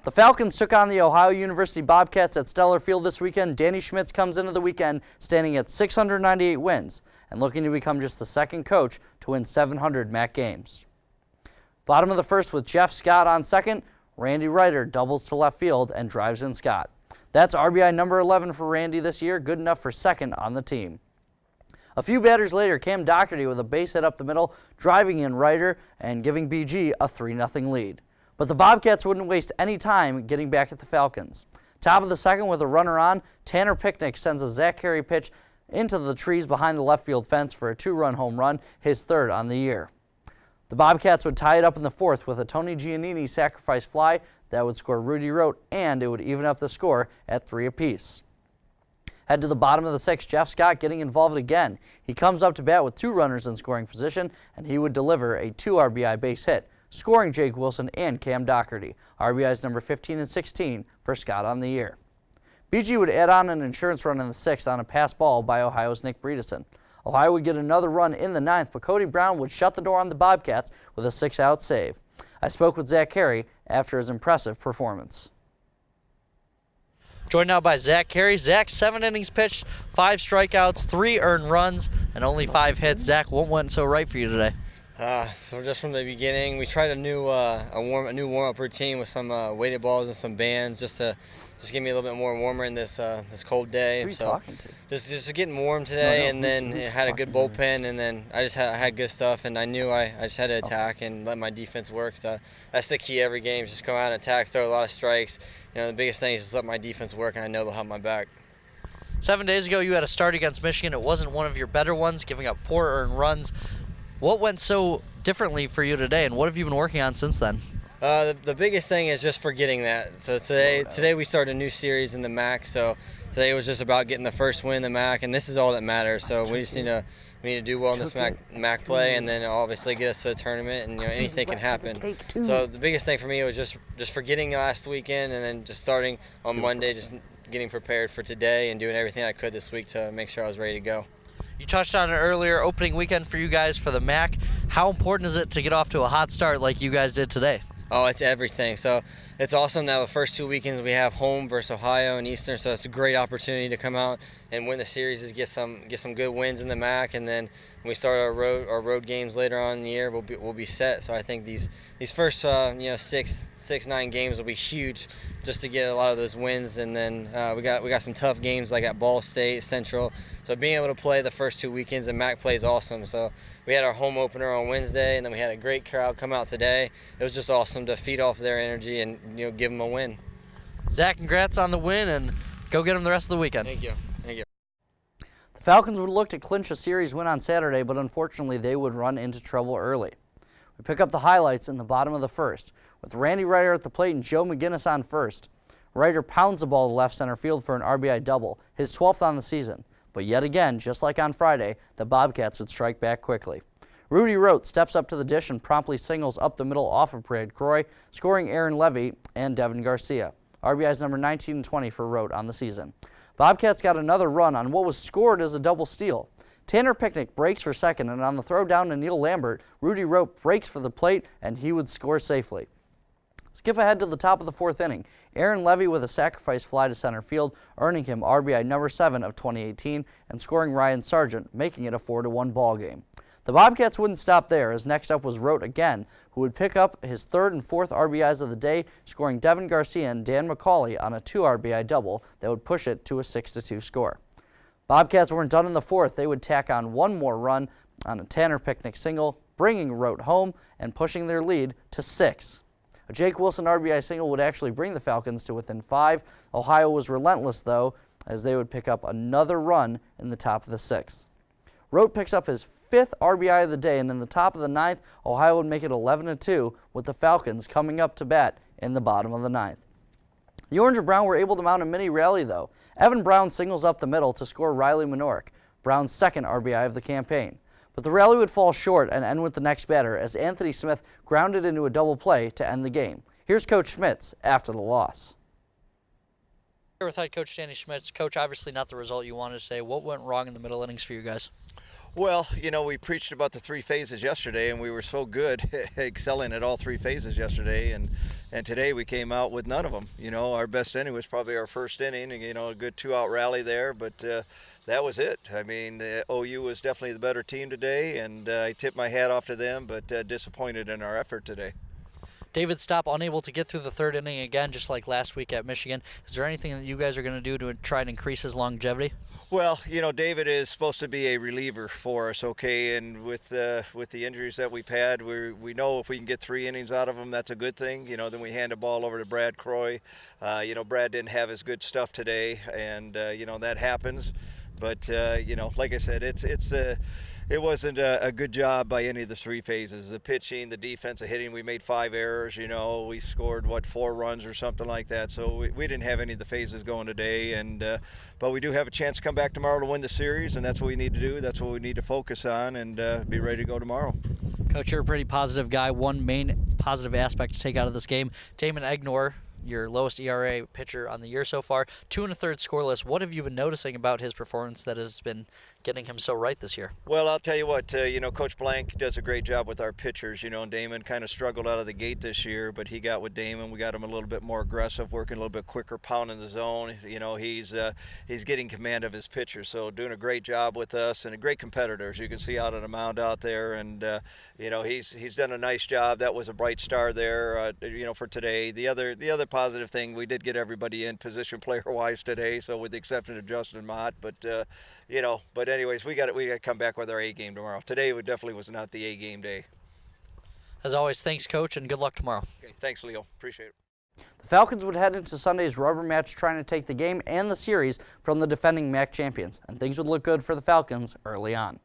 The Falcons took on the Ohio University Bobcats at Stellar Field this weekend. Danny Schmitz comes into the weekend standing at 698 wins and looking to become just the second coach to win 700 MAC games. Bottom of the first with Jeff Scott on second. Randy Ryder doubles to left field and drives in Scott. That's RBI number 11 for Randy this year, good enough for second on the team. A few batters later, Cam Doherty with a base hit up the middle, driving in Ryder and giving BG a 3-0 lead. But the Bobcats wouldn't waste any time getting back at the Falcons. Top of the second with a runner on, Tanner Picnic sends a Zach Carey pitch into the trees behind the left field fence for a 2-run home run, his third on the year. The Bobcats would tie it up in the fourth with a Tony Giannini sacrifice fly that would score Rudy Rote, and it would even up the score at 3 apiece. Head to the bottom of the sixth, Jeff Scott getting involved again. He comes up to bat with 2 runners in scoring position, and he would deliver a 2 RBI base hit, scoring Jake Wilson and Cam Doherty. RBIs number 15 and 16 for Scott on the year. BG would add on an insurance run in the sixth on a pass ball by Ohio's Nick Bredesen. Ohio would get another run in the ninth, but Cody Brown would shut the door on the Bobcats with a 6-out save. I spoke with Zach Carey after his impressive performance. Joined now by Zach Carey. Zach, 7 innings pitched, 5 strikeouts, 3 earned runs, and only 5 hits. Zach, what went so right for you today? So just from the beginning, we tried a new warm-up routine with some weighted balls and some bands just to get me a little bit more warmer in this this cold day. Who are you talking to? Just getting warm today, and then had a good bullpen, and then I had good stuff, and I knew I just had to attack and let my defense work. That's the key every game, is just go out and attack, throw a lot of strikes. You know, the biggest thing is just let my defense work, and I know they'll have my back. 7 days ago, you had a start against Michigan. It wasn't one of your better ones, giving up 4 earned runs. What went so differently for you today, and what have you been working on since then? The biggest thing is just forgetting that. So today we started a new series in the MAC. So today was just about getting the first win in the MAC, and this is all that matters. So we just need to do well in this MAC play, and then obviously get us to the tournament. And anything can happen. So the biggest thing for me was just forgetting last weekend, and then just starting on Monday, just getting prepared for today and doing everything I could this week to make sure I was ready to go. You touched on it earlier, opening weekend for you guys for the MAC. How important is it to get off to a hot start like you guys did today? Oh, it's everything. So it's awesome that the first 2 weekends we have home versus Ohio and Eastern. So it's a great opportunity to come out and win the series, is get some good wins in the MAC, and then when we start our road games later on in the year, we'll be set. So I think these first 6-9 games will be huge, just to get a lot of those wins, and then we got some tough games like at Ball State, Central. So being able to play the first 2 weekends in MAC play is awesome. So we had our home opener on Wednesday, and then we had a great crowd come out today. It was just awesome to feed off their energy and give them a win. Zach, congrats on the win, and go get them the rest of the weekend. Thank you. Thank you. The Falcons would look to clinch a series win on Saturday, but unfortunately they would run into trouble early. We pick up the highlights in the bottom of the first, with Randy Ryder at the plate and Joe McGinnis on first. Ryder pounds the ball to left center field for an RBI double, his 12th on the season. But yet again, just like on Friday, the Bobcats would strike back quickly. Rudy Rote steps up to the dish and promptly singles up the middle off of Brad Croy, scoring Aaron Levy and Devin Garcia. RBIs number 19 and 20 for Rote on the season. Bobcats got another run on what was scored as a double steal. Tanner Picnic breaks for second, and on the throw down to Neil Lambert, Rudy Rote breaks for the plate, and he would score safely. Skip ahead to the top of the fourth inning. Aaron Levy with a sacrifice fly to center field, earning him RBI number 7 of 2018 and scoring Ryan Sargent, making it a 4-1 ball game. The Bobcats wouldn't stop there, as next up was Rote again, who would pick up his 3rd and 4th RBIs of the day, scoring Devin Garcia and Dan McCauley on a 2 RBI double that would push it to a 6-2 score. Bobcats weren't done in the fourth. They would tack on one more run on a Tanner Picnic single, bringing Rote home and pushing their lead to 6. A Jake Wilson RBI single would actually bring the Falcons to within 5. Ohio was relentless, though, as they would pick up another run in the top of the 6th. Rote picks up his 5th RBI of the day, and in the top of the 9th, Ohio would make it 11-2, with the Falcons coming up to bat in the bottom of the 9th. The Orange and Brown were able to mount a mini rally, though. Evan Brown singles up the middle to score Riley Minoric, Brown's 2nd RBI of the campaign. But the rally would fall short and end with the next batter as Anthony Smith grounded into a double play to end the game. Here's Coach Schmitz after the loss. Here with head coach Danny Schmitz. Coach, obviously not the result you wanted to say. What went wrong in the middle innings for you guys? Well, we preached about the 3 phases yesterday, and we were so good excelling at all 3 phases yesterday, and and today we came out with none of them. You know, our best inning was probably our first inning, and, you know, a good 2-out rally there, but that was it. I mean, OU was definitely the better team today, and I tip my hat off to them, but disappointed in our effort today. David Stopp unable to get through the third inning again, just like last week at Michigan. Is there anything that you guys are going to do to try and increase his longevity? Well, you know, David is supposed to be a reliever for us, okay, and with the injuries that we've had, we know if we can get 3 innings out of him, that's a good thing. You know, then we hand the ball over to Brad Croy. You know, Brad didn't have his good stuff today, and you know, that happens. But you know, like I said, it wasn't a good job by any of the 3 phases. The pitching, the defense, the hitting, we made 5 errors. You know, we scored, 4 runs or something like that. So we didn't have any of the phases going today. And but we do have a chance to come back tomorrow to win the series, and that's what we need to do. That's what we need to focus on, and be ready to go tomorrow. Coach, you're a pretty positive guy. One main positive aspect to take out of this game, Damon Egnor, your lowest ERA pitcher on the year so far, 2 1/3 scoreless. What have you been noticing about his performance that has been getting him so right this year? Well, I'll tell you what, you know, Coach Blank does a great job with our pitchers. You know, and Damon kind of struggled out of the gate this year, but he got with Damon. We got him a little bit more aggressive, working a little bit quicker, pounding the zone. You know, he's getting command of his pitchers, so doing a great job with us, and a great competitor, as you can see out on the mound out there. And you know, he's done a nice job. That was a bright star there, you know, for today. The other positive thing, we did get everybody in position player-wise today, so with the exception of Justin Mott. But you know, but anyways, we got to come back with our A game tomorrow. Today definitely was not the A game day. As always, thanks, Coach, and good luck tomorrow. Okay, thanks, Leo. Appreciate it. The Falcons would head into Sunday's rubber match trying to take the game and the series from the defending MAC champions, and things would look good for the Falcons early on.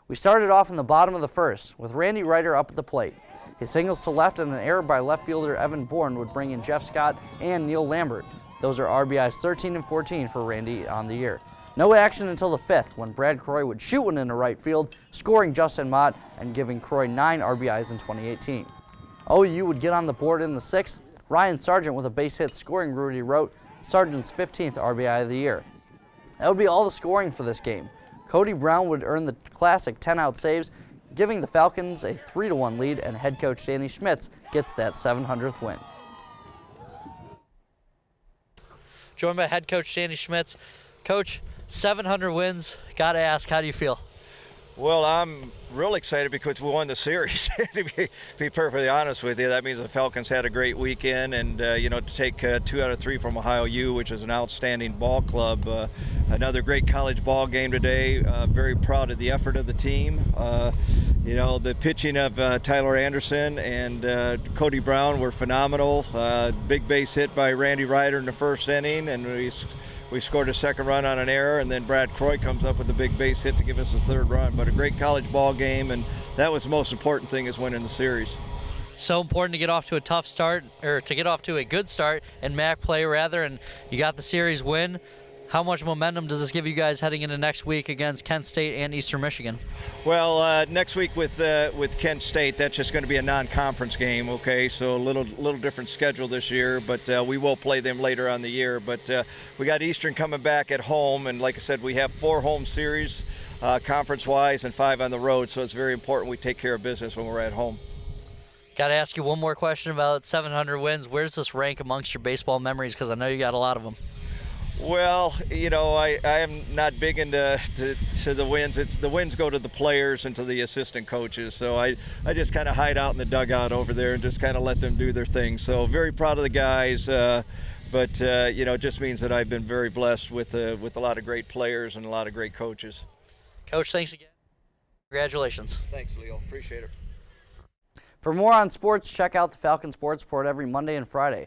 We started off in the bottom of the first with Randy Ryder up at the plate. His singles to left and an error by left fielder Evan Bourne would bring in Jeff Scott and Neil Lambert. Those are RBIs 13 and 14 for Randy on the year. No action until the 5th when Brad Croy would shoot one into right field, scoring Justin Mott and giving Croy 9 RBIs in 2018. OU would get on the board in the 6th. Ryan Sargent with a base hit scoring Rudy Rote, Sargent's 15th RBI of the year. That would be all the scoring for this game. Cody Brown would earn the classic 10-out saves, giving the Falcons a 3-1 lead, and head coach Danny Schmitz gets that 700th win. Joined by head coach Danny Schmitz. Coach, 700 wins. Got to ask, how do you feel? Well, I'm real excited because we won the series. To be perfectly honest with you, that means the Falcons had a great weekend, and you know, to take 2 out of 3 from Ohio U, which is an outstanding ball club. Another great college ball game today. Very proud of the effort of the team. You know, the pitching of Tyler Anderson and Cody Brown were phenomenal. Big base hit by Randy Ryder in the first inning, and we scored a second run on an error, and then Brad Croy comes up with a big base hit to give us his 3rd run. But a great college ball game, and that was the most important thing, is winning the series. So important to get off to a tough start, or to get off to a good start in MAC play rather, and you got the series win. How much momentum does this give you guys heading into next week against Kent State and Eastern Michigan? Well, next week with Kent State, that's just going to be a non-conference game, okay? So a little different schedule this year, but we will play them later on the year. But we got Eastern coming back at home, and like I said, we have 4 home series conference-wise and 5 on the road, so it's very important we take care of business when we're at home. Got to ask you one more question about 700 wins. Where does this rank amongst your baseball memories? Because I know you got a lot of them. Well, you know, I am not big into the wins. The wins go to the players and to the assistant coaches. So I just kind of hide out in the dugout over there and just kind of let them do their thing. So very proud of the guys. But you know, it just means that I've been very blessed with a lot of great players and a lot of great coaches. Coach, thanks again. Congratulations. Thanks, Leo. Appreciate it. For more on sports, check out the Falcon Sports Report every Monday and Friday.